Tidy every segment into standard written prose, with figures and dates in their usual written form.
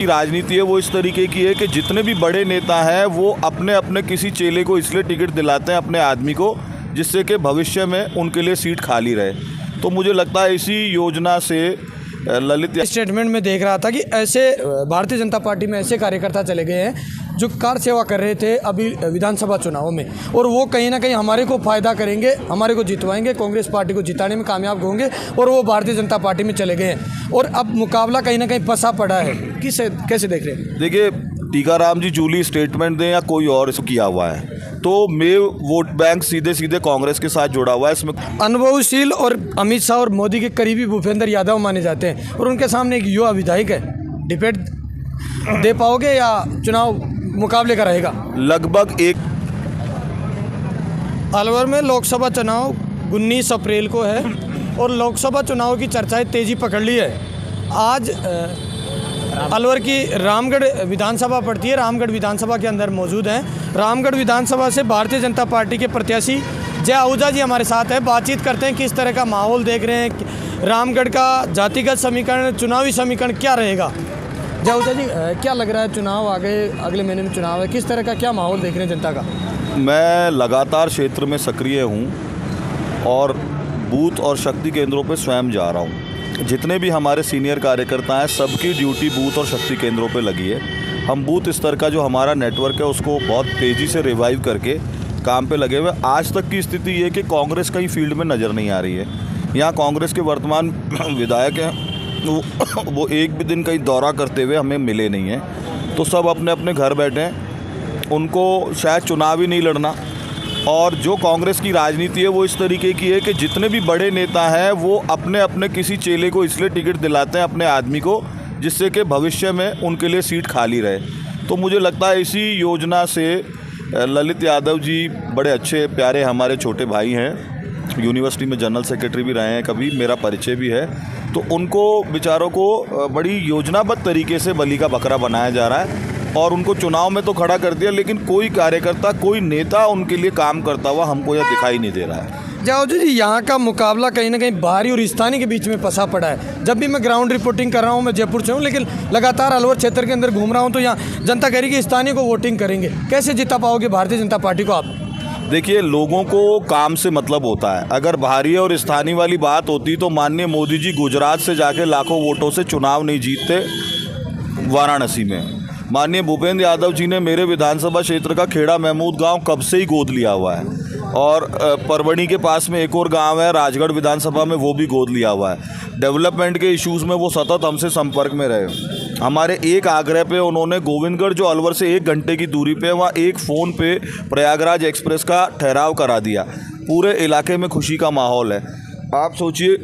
राजनीति है वो इस तरीके की है कि जितने भी बड़े नेता हैं वो अपने अपने किसी चेले को इसलिए टिकट दिलाते हैं अपने आदमी को, जिससे कि भविष्य में उनके लिए सीट खाली रहे। तो मुझे लगता है इसी योजना से ललित स्टेटमेंट में देख रहा था कि ऐसे भारतीय जनता पार्टी में ऐसे कार्यकर्ता चले गए हैं जो कार सेवा कर रहे थे अभी विधानसभा चुनाव में, और वो कहीं ना कहीं हमारे को फ़ायदा करेंगे, हमारे को जितवाएंगे, कांग्रेस पार्टी को जिताने में कामयाब होंगे, और वो भारतीय जनता पार्टी में चले गए हैं और अब मुकाबला कहीं ना कहीं फंसा पड़ा है। कैसे देख रहे हैं? देखिए, टीकाराम जी जूली स्टेटमेंट दें या कोई और इसको किया हुआ है, तो मैं वोट बैंक सीधे सीधे कांग्रेस के साथ जुड़ा हुआ है। इसमें अनुभवशील और अमित शाह और मोदी के करीबी भूपेंद्र यादव माने जाते हैं, और उनके सामने एक युवा विधायक है। डिबेट दे पाओगे या चुनाव मुकाबले का रहेगा? लगभग एक अलवर में लोकसभा चुनाव 19 अप्रैल को है और लोकसभा चुनाव की चर्चाएं तेजी पकड़ ली है। आज अलवर की रामगढ़ विधानसभा पड़ती है, रामगढ़ विधानसभा के अंदर मौजूद हैं। रामगढ़ विधानसभा से भारतीय जनता पार्टी के प्रत्याशी जय आहूजा जी हमारे साथ है। बातचीत करते हैं किस तरह का माहौल देख रहे हैं, रामगढ़ का जातिगत समीकरण, चुनावी समीकरण क्या रहेगा। जय आहूजा जी, क्या लग रहा है, चुनाव आगे अगले महीने में चुनाव है, किस तरह का क्या माहौल देख रहे हैं जनता का? मैं लगातार क्षेत्र में सक्रिय हूँ और बूथ और शक्ति केंद्रों पर स्वयं जा रहा हूँ। जितने भी हमारे सीनियर कार्यकर्ता हैं सबकी ड्यूटी बूथ और शक्ति केंद्रों पे लगी है। हम बूथ स्तर का जो हमारा नेटवर्क है उसको बहुत तेज़ी से रिवाइव करके काम पे लगे हुए। आज तक की स्थिति ये कि कांग्रेस कहीं फील्ड में नज़र नहीं आ रही है। यहाँ कांग्रेस के वर्तमान विधायक हैं वो एक भी दिन कहीं दौरा करते हुए हमें मिले नहीं हैं। तो सब अपने अपने घर बैठे हैं, उनको शायद चुनाव ही नहीं लड़ना। और जो कांग्रेस की राजनीति है वो इस तरीके की है कि जितने भी बड़े नेता हैं वो अपने अपने किसी चेले को इसलिए टिकट दिलाते हैं अपने आदमी को, जिससे कि भविष्य में उनके लिए सीट खाली रहे। तो मुझे लगता है इसी योजना से ललित यादव जी बड़े अच्छे प्यारे हमारे छोटे भाई हैं, यूनिवर्सिटी में जनरल सेक्रेटरी भी रहे हैं, कभी मेरा परिचय भी है। तो उनको बेचारों को बड़ी योजनाबद्ध तरीके से बलि का बकरा बनाया जा रहा है और उनको चुनाव में तो खड़ा कर दिया, लेकिन कोई कार्यकर्ता, कोई नेता उनके लिए काम करता हुआ हमको यह दिखाई नहीं दे रहा है। जय आहूजा जी, यहाँ का मुकाबला कहीं ना कहीं बाहरी और स्थानीय के बीच में फंसा पड़ा है। जब भी मैं ग्राउंड रिपोर्टिंग कर रहा हूँ, मैं जयपुर से हूँ, लेकिन लगातार अलवर क्षेत्र के अंदर घूम रहा हूँ, तो यहाँ जनता कह रही है कि स्थानीय को वोटिंग करेंगे। कैसे जिता पाओगे भारतीय जनता पार्टी को आप? देखिए, लोगों को काम से मतलब होता है। अगर बाहरी और स्थानीय वाली बात होती तो माननीय मोदी जी गुजरात से जाके लाखों वोटों से चुनाव नहीं जीतते वाराणसी में। माननीय भूपेंद्र यादव जी ने मेरे विधानसभा क्षेत्र का खेड़ा महमूद गांव कब से ही गोद लिया हुआ है, और परवणी के पास में एक और गांव है राजगढ़ विधानसभा में, वो भी गोद लिया हुआ है। डेवलपमेंट के इश्यूज़ में वो सतत हमसे संपर्क में रहे। हमारे एक आग्रह पे उन्होंने गोविंदगढ़, जो अलवर से 1 घंटे की दूरी पे, वहाँ एक फ़ोन पे प्रयागराज एक्सप्रेस का ठहराव करा दिया। पूरे इलाके में खुशी का माहौल है। आप सोचिए,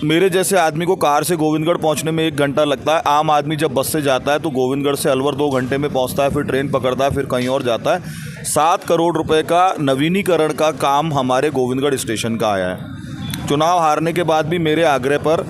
मेरे जैसे आदमी को कार से गोविंदगढ़ पहुंचने में 1 घंटा लगता है। आम आदमी जब बस से जाता है तो गोविंदगढ़ से अलवर 2 घंटे में पहुंचता है, फिर ट्रेन पकड़ता है, फिर कहीं और जाता है। 7 करोड़ रुपए का नवीनीकरण का काम हमारे गोविंदगढ़ स्टेशन का आया है। चुनाव हारने के बाद भी मेरे आग्रह पर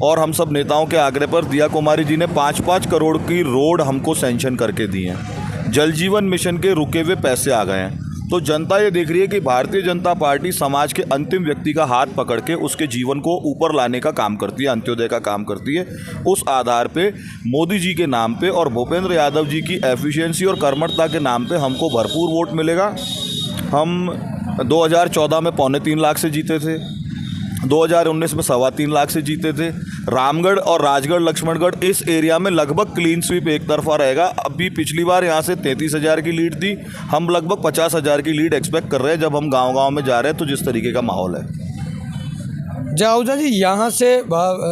और हम सब नेताओं के आग्रह पर दिया कुमारी जी ने 5-5 करोड़ की रोड हमको सैंक्शन करके दी हैं। जल जीवन मिशन के रुके हुए पैसे आ गए हैं। तो जनता ये देख रही है कि भारतीय जनता पार्टी समाज के अंतिम व्यक्ति का हाथ पकड़ के उसके जीवन को ऊपर लाने का काम करती है, अंत्योदय का काम करती है। उस आधार पे मोदी जी के नाम पे और भूपेंद्र यादव जी की एफिशिएंसी और कर्मठता के नाम पे हमको भरपूर वोट मिलेगा। हम 2014 में 2.25 लाख से जीते थे, 2019 में 3.25 लाख से जीते थे। रामगढ़ और राजगढ़ लक्ष्मणगढ़ इस एरिया में लगभग क्लीन स्वीप एक तरफा रहेगा। अभी पिछली बार यहाँ से 33,000 की लीड थी, हम लगभग 50,000 की लीड एक्सपेक्ट कर रहे हैं जब हम गांव-गांव में जा रहे हैं। तो जिस तरीके का माहौल है। जय आहूजा जी, यहाँ से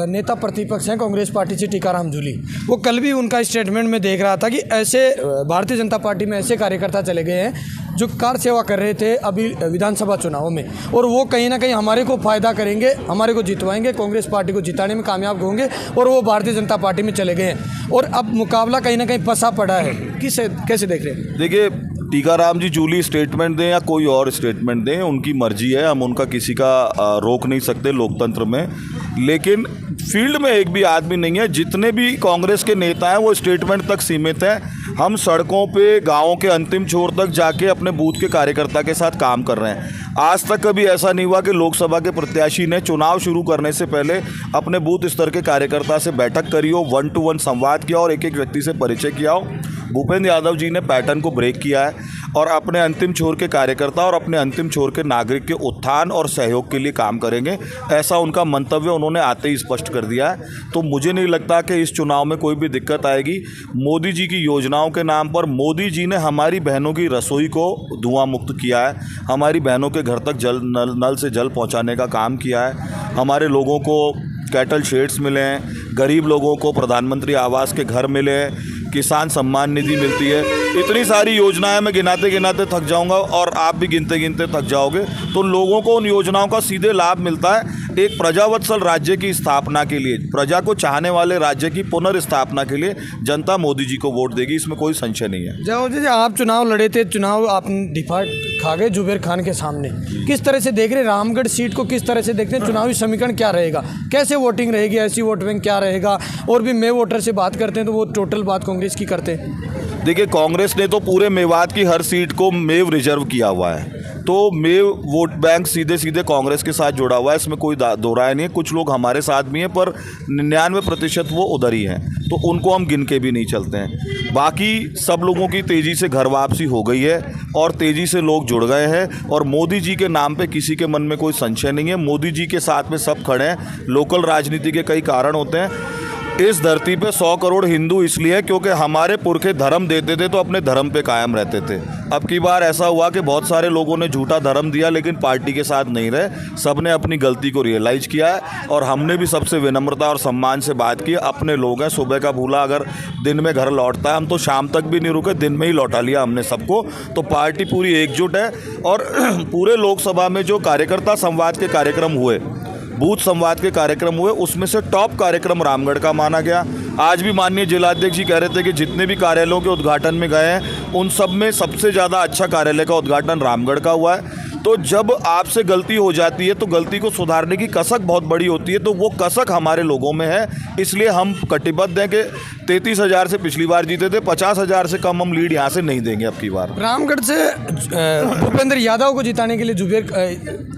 नेता प्रतिपक्ष हैं कांग्रेस पार्टी से टीकाराम जूली, वो कल भी उनका स्टेटमेंट में देख रहा था कि ऐसे भारतीय जनता पार्टी में ऐसे कार्यकर्ता चले गए हैं जो कार सेवा कर रहे थे अभी विधानसभा चुनाव में, और वो कहीं ना कहीं हमारे को फ़ायदा करेंगे, हमारे को जितवाएंगे, कांग्रेस पार्टी को जिताने में कामयाब होंगे, और वो भारतीय जनता पार्टी में चले गए हैं और अब मुकाबला कहीं ना कहीं फंसा पड़ा है। कैसे देख रहे हैं? देखिए, टीकाराम जी जूली स्टेटमेंट दें या कोई और स्टेटमेंट दें, उनकी मर्जी है, हम उनका किसी का रोक नहीं सकते लोकतंत्र में। लेकिन फील्ड में एक भी आदमी नहीं है। जितने भी कांग्रेस के नेता हैं वो स्टेटमेंट तक सीमित हैं। हम सड़कों पे गाँव के अंतिम छोर तक जाके अपने बूथ के कार्यकर्ता के साथ काम कर रहे हैं। आज तक कभी ऐसा नहीं हुआ कि लोकसभा के प्रत्याशी ने चुनाव शुरू करने से पहले अपने बूथ स्तर के कार्यकर्ता से बैठक करी हो, 1-to-1 संवाद किया और एक एक व्यक्ति से परिचय किया हो। भूपेंद्र यादव जी ने पैटर्न को ब्रेक किया है और अपने अंतिम छोर के कार्यकर्ता और अपने अंतिम छोर के नागरिक के उत्थान और सहयोग के लिए काम करेंगे, ऐसा उनका मंतव्य उन्होंने आते ही स्पष्ट कर दिया है। तो मुझे नहीं लगता कि इस चुनाव में कोई भी दिक्कत आएगी। मोदी जी की योजनाओं के नाम पर मोदी जी ने हमारी बहनों की रसोई को धुआं मुक्त किया है, हमारी बहनों के घर तक नल से जल पहुँचाने का काम किया है, हमारे लोगों को कैटल शेड्स मिले हैं, गरीब लोगों को प्रधानमंत्री आवास के घर मिले हैं, किसान सम्मान निधि मिलती है। इतनी सारी योजनाएं मैं गिनाते गिनाते थक जाऊंगा और आप भी गिनते गिनते थक जाओगे। तो लोगों को उन योजनाओं का सीधे लाभ मिलता है। एक प्रजावत्सल राज्य की स्थापना के लिए, प्रजा को चाहने वाले राज्य की पुनर्स्थापना के लिए जनता मोदी जी को वोट देगी, इसमें कोई संशय नहीं है। जाओ जी, आप चुनाव लड़े थे, चुनाव आपने डिफाल्ट खा गए जुबेर खान के सामने। किस तरह से देख रहे रामगढ़ सीट को, किस तरह से देखते हैं? चुनावी समीकरण क्या रहेगा, कैसे वोटिंग रहेगी, ऐसी वोट बैंक क्या रहेगा? और भी मे वोटर से बात करते हैं तो वो टोटल बात कांग्रेस की करते हैं। देखिए, कांग्रेस ने तो पूरे मेवात की हर सीट को मेव रिजर्व किया हुआ है, तो मेव वोट बैंक सीधे सीधे कांग्रेस के साथ जुड़ा हुआ है, इसमें कोई दो राय नहीं है। कुछ लोग हमारे साथ भी हैं पर 99% वो उधर ही हैं, तो उनको हम गिन के भी नहीं चलते हैं। बाकी सब लोगों की तेज़ी से घर वापसी हो गई है और तेज़ी से लोग जुड़ गए हैं और मोदी जी के नाम पे किसी के मन में कोई संशय नहीं है। मोदी जी के साथ में सब खड़े हैं। लोकल राजनीति के कई कारण होते हैं। इस धरती पे 100 करोड़ हिंदू इसलिए क्योंकि हमारे पुरखे धर्म देते थे तो अपने धर्म पे कायम रहते थे। अब की बार ऐसा हुआ कि बहुत सारे लोगों ने झूठा धर्म दिया लेकिन पार्टी के साथ नहीं रहे। सबने अपनी गलती को रियलाइज़ किया है और हमने भी सबसे विनम्रता और सम्मान से बात की। अपने लोग हैं, सुबह का भूला अगर दिन में घर लौटता है, हम तो शाम तक भी नहीं रुके, दिन में ही लौटा लिया हमने सबको। तो पार्टी पूरी एकजुट है और पूरे लोकसभा में जो कार्यकर्ता संवाद के कार्यक्रम हुए, बूथ संवाद के कार्यक्रम हुए, उसमें से टॉप कार्यक्रम रामगढ़ का माना गया। आज भी माननीय जिलाध्यक्ष जी कह रहे थे कि जितने भी कार्यालयों के उद्घाटन में गए हैं उन सब में सबसे ज़्यादा अच्छा कार्यालय का उद्घाटन रामगढ़ का हुआ है। तो जब आपसे गलती हो जाती है तो गलती को सुधारने की कसक बहुत बड़ी होती है, तो वो कसक हमारे लोगों में है। इसलिए हम कटिबद्ध हैं कि 33,000 से पिछली बार जीते थे, 50,000 से कम हम लीड यहाँ से नहीं देंगे अब की बार। रामगढ़ से भूपेंद्र यादव को जिताने के लिए जुबेर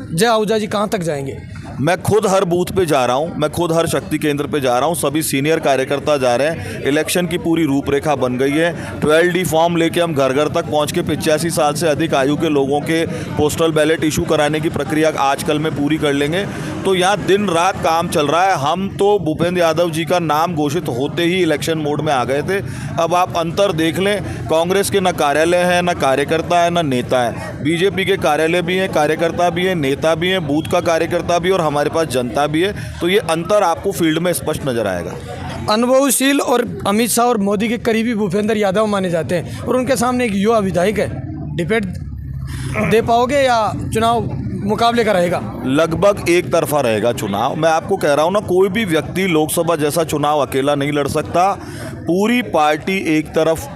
जय आहूजा जी कहाँ तक जाएंगे? मैं खुद हर बूथ पे जा रहा हूँ, मैं खुद हर शक्ति केंद्र पे जा रहा हूँ, सभी सीनियर कार्यकर्ता जा रहे हैं। इलेक्शन की पूरी रूपरेखा बन गई है। 12D फॉर्म लेके हम घर घर तक पहुँच के 85 साल से अधिक आयु के लोगों के पोस्टल बैलेट इशू कराने की प्रक्रिया आजकल में पूरी कर लेंगे। तो यहाँ दिन रात काम चल रहा है। हम तो भूपेंद्र यादव जी का नाम घोषित होते ही इलेक्शन मोड में आ गए थे। अब आप अंतर देख लें, कांग्रेस के न कार्यालय है, न कार्यकर्ता है, न नेता है। बीजेपी के कार्यालय भी हैं, कार्यकर्ता भी हैं, नेता भी हैं, बूथ का कार्यकर्ता भी और हमारे पास जनता भी है। तो ये अंतर आपको फील्ड में स्पष्ट नजर आएगा। अनुभवशील और अमित शाह और मोदी के करीबी भूपेंद्र यादव माने जाते हैं और उनके सामने एक युवा विधायक है। डिबेट दे पाओगे या चुनाव मुकाबले का रहेगा? लगभग एक तरफा रहेगा चुनाव। मैं आपको कह रहा हूँ ना, कोई भी व्यक्ति लोकसभा जैसा चुनाव अकेला नहीं लड़ सकता। पूरी पार्टी एक तरफ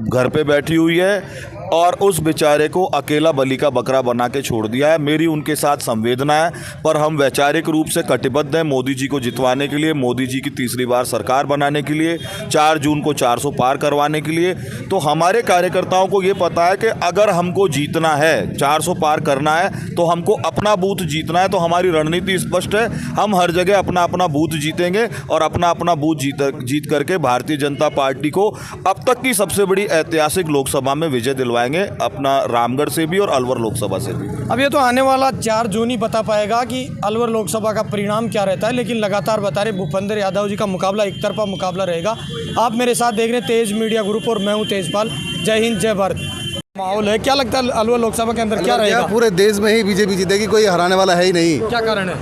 घर पे बैठी हुई है और उस बेचारे को अकेला बलि का बकरा बना के छोड़ दिया है। मेरी उनके साथ संवेदना है, पर हम वैचारिक रूप से कटिबद्ध हैं मोदी जी को जितवाने के लिए, मोदी जी की तीसरी बार सरकार बनाने के लिए, 4 जून को 400 पार करवाने के लिए। तो हमारे कार्यकर्ताओं को ये पता है कि अगर हमको जीतना है, 400 पार करना है, तो हमको अपना बूथ जीतना है। तो हमारी रणनीति स्पष्ट है। हम हर जगह अपना अपना बूथ जीतेंगे और अपना अपना बूथ जीत करके भारतीय जनता पार्टी को अब तक की सबसे बड़ी ऐतिहासिक लोकसभा में विजय दिलवाएंगे, अपना रामगढ़ से भी और अलवर लोकसभा से भी। अब ये तो आने वाला 4 जून ही बता पाएगा कि अलवर लोकसभा का परिणाम क्या रहता है, लेकिन लगातार बता रहे भूपेंद्र यादव जी का मुकाबला एक तरफा मुकाबला रहेगा। आप मेरे साथ देख रहे हैं तेज मीडिया ग्रुप और मैं हूं तेजपाल। जय हिंद, जय भारत। माहौल है, क्या लगता है अलवर लोकसभा के अंदर क्या रहेगा? पूरे देश में ही बीजेपी जीतेगी, कोई हराने वाला है ही नहीं। क्या कारण है?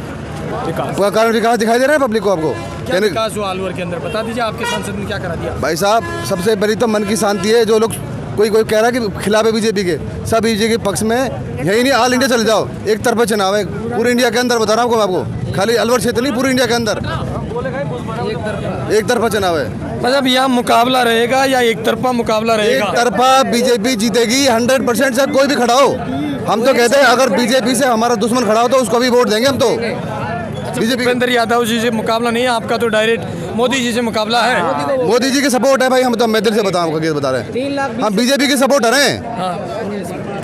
विकास विकास दिखाई दे रहा है पब्लिक को। आपको क्या विकास हुआ अलवर के अंदर, बता दीजिए। आपके सांसद ने क्या करा दिया? भाई साहब, सबसे बड़ी तो मन की शांति है। जो लोग कोई कह रहा है कि खिलाफ है बीजेपी के, सब बीजेपी के पक्ष में। यही नहीं, ऑल इंडिया चले जाओ, एक तरफा चुनाव है पूरे इंडिया के अंदर। बता रहा हूँ आपको, खाली अलवर क्षेत्र नहीं, पूरे इंडिया के अंदर एक तरफा चुनाव है। मतलब यह मुकाबला रहेगा या एक तरफा मुकाबला रहेगा? एक तरफा बीजेपी जीतेगी 100%। से कोई भी खड़ा हो, हम तो कहते हैं अगर बीजेपी से हमारा दुश्मन खड़ा हो तो उसको भी वोट देंगे हम तो। बीजेपी भूपेंद्र यादव जी से मुकाबला नहीं है आपका, तो डायरेक्ट मोदी जी से मुकाबला है। मोदी जी के सपोर्ट है भाई, हम तो मैं दिल से बताऊँ आपको, बता रहे हैं हम बीजेपी के सपोर्टर हैं,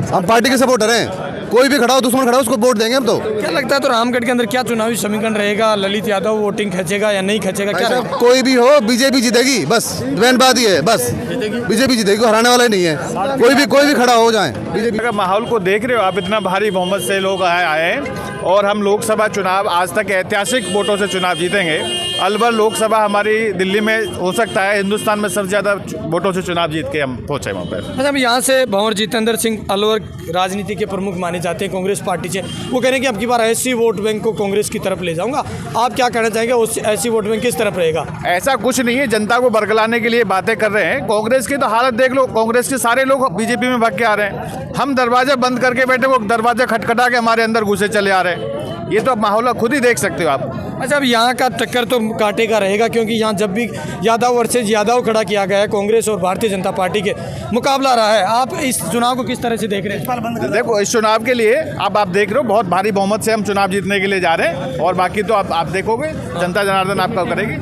हम पार्टी के सपोर्टर हैं। कोई भी खड़ा हो, दुश्मन खड़ा हो, उसको वोट देंगे हम तो। क्या लगता है तो रामगढ़ के अंदर क्या चुनावी समीकरण रहेगा? ललित यादव वोटिंग खींचेगा या नहीं खींचेगा, क्या ऐसा रहेगा? कोई भी हो, बीजेपी जीतेगी, बस मेन बात ये है, बस बीजेपी जीतेगी, हराने वाला ही नहीं है। कोई भी खड़ा हो जाए बीजेपी। का माहौल को देख रहे हो आप, इतना भारी बहुमत से लोग आए हैं और हम लोकसभा चुनाव आज तक ऐतिहासिक वोटों से चुनाव जीतेंगे। अलवर लोकसभा हमारी दिल्ली में हो सकता है हिंदुस्तान में सबसे ज़्यादा वोटों से चुनाव जीत के हम पहुँचे वहाँ पर। अच्छा, अब यहाँ से भंवर जितेंद्र सिंह अलवर राजनीति के प्रमुख माने जाते हैं कांग्रेस पार्टी से, वो कह रहे हैं कि अब की बार ऐसी वोट बैंक को कांग्रेस की तरफ ले जाऊंगा। आप क्या कहना चाहेंगे, उस ऐसी वोट बैंक किस तरफ रहेगा? ऐसा कुछ नहीं है, जनता को बरगलाने के लिए बातें कर रहे हैं। कांग्रेस की तो हालत देख लो, कांग्रेस के सारे लोग बीजेपी में भाग के आ रहे हैं। हम दरवाजा बंद करके बैठे, वो दरवाजा खटखटा के हमारे अंदर घुसे चले आ रहे हैं। ये तो माहौल खुद ही देख सकते हो आप। अच्छा, अब यहाँ का टक्कर तो कांटे का रहेगा, क्योंकि यहाँ जब भी यादव वर्सेज यादव खड़ा किया गया है, कांग्रेस और भारतीय जनता पार्टी के मुकाबला रहा है। आप इस चुनाव को किस तरह से देख रहे हैं? देखो, इस चुनाव के लिए अब आप देख रहे हो बहुत भारी बहुमत से हम चुनाव जीतने के लिए जा रहे हैं, और बाकी तो आप देखोगे जनता जनार्दन आपका करेगी।